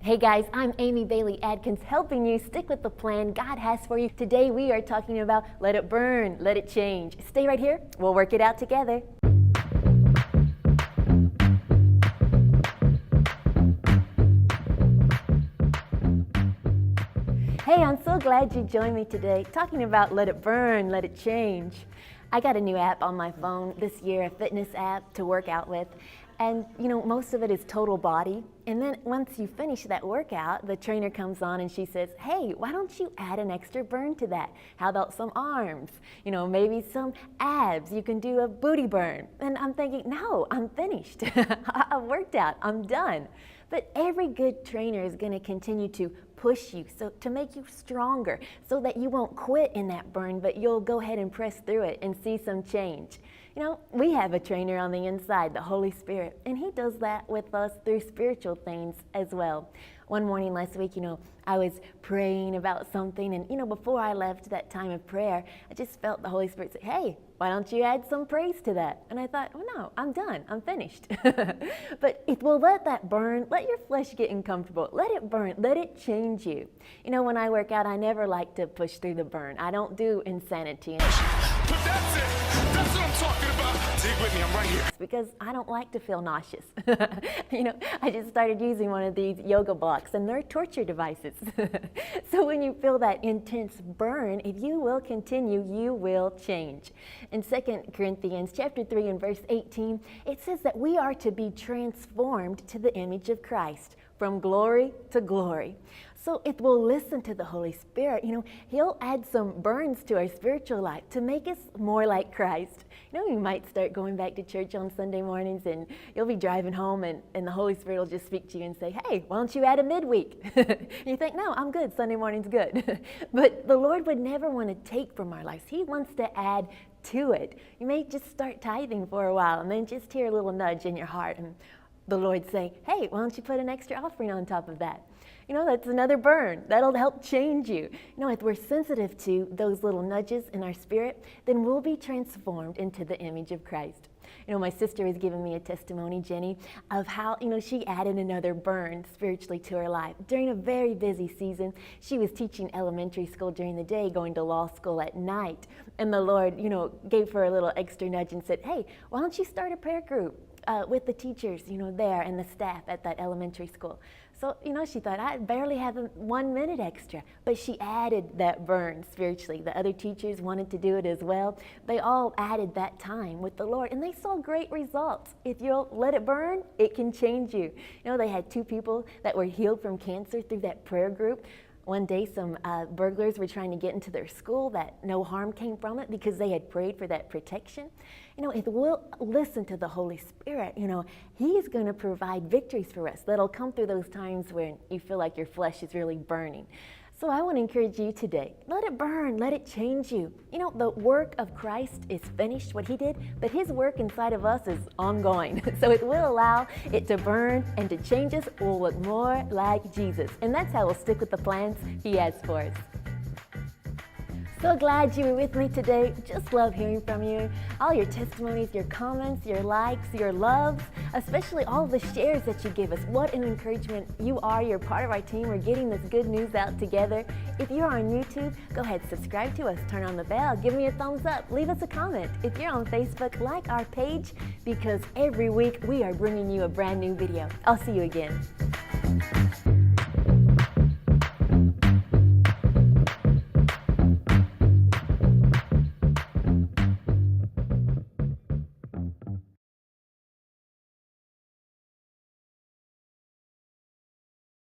Hey guys, I'm Amy Bailey Adkins, helping you stick with the plan God has for you. Today we are talking about let it burn, let it change. Stay right here, we'll work it out together. Hey, I'm so glad you joined me today, talking about let it burn, let it change. I got a new app on my phone this year, a fitness app to work out with. And most of it is total body. And then once you finish that workout, the trainer comes on and she says, hey, why don't you add an extra burn to that? How about some arms? Maybe some abs. You can do a booty burn. And I'm thinking, no, I'm finished. I've worked out, I'm done. But every good trainer is going to continue to push you to make you stronger so that you won't quit in that burn, but you'll go ahead and press through it and see some change. We have a trainer on the inside, the Holy Spirit, and He does that with us through spiritual things as well. One morning last week, I was praying about something, and before I left that time of prayer, I just felt the Holy Spirit say, hey, why don't you add some praise to that? And I thought, oh no, I'm done, I'm finished. But it will let that burn, let your flesh get uncomfortable, let it burn, let it change you. When I work out, I never like to push through the burn. I don't do insanity. But that's it. That's what I'm talking about. Dig with me, I'm right here. Because I don't like to feel nauseous. I just started using one of these yoga blocks, and they're torture devices. So when you feel that intense burn, if you will continue, you will change. In 2 Corinthians chapter 3 and verse 18, it says that we are to be transformed to the image of Christ, from glory to glory. So it will listen to the Holy Spirit. He'll add some burns to our spiritual life to make us more like Christ. You might start going back to church on Sunday mornings, and you'll be driving home, and the Holy Spirit will just speak to you and say, hey, why don't you add a midweek? You think, no, I'm good. Sunday morning's good. But the Lord would never want to take from our lives. He wants to add to it. You may just start tithing for a while and then just hear a little nudge in your heart, and the Lord say, hey, why don't you put an extra offering on top of that? That's another burn. That'll help change you. If we're sensitive to those little nudges in our spirit, then we'll be transformed into the image of Christ. My sister has given me a testimony, Jenny, of how, she added another burn spiritually to her life. During a very busy season, she was teaching elementary school during the day, going to law school at night. And the Lord, gave her a little extra nudge and said, hey, why don't you start a prayer group with the teachers, there and the staff at that elementary school. So, she thought, I barely have 1 minute extra, but she added that burn spiritually. The other teachers wanted to do it as well. They all added that time with the Lord, and they saw great results. If you'll let it burn, it can change you. They had 2 people that were healed from cancer through that prayer group. One day, some burglars were trying to get into their school, that no harm came from it because they had prayed for that protection. If we'll listen to the Holy Spirit, He's going to provide victories for us that'll come through those times when you feel like your flesh is really burning. So I want to encourage you today, let it burn, let it change you. The work of Christ is finished, what He did, but His work inside of us is ongoing. So it will allow it to burn and to change us. We'll look more like Jesus. And that's how we'll stick with the plans He has for us. So glad you were with me today. Just love hearing from you. All your testimonies, your comments, your likes, your loves, especially all the shares that you give us. What an encouragement you are. You're part of our team. We're getting this good news out together. If you're on YouTube, go ahead, subscribe to us, turn on the bell, give me a thumbs up, leave us a comment. If you're on Facebook, like our page, because every week we are bringing you a brand new video. I'll see you again.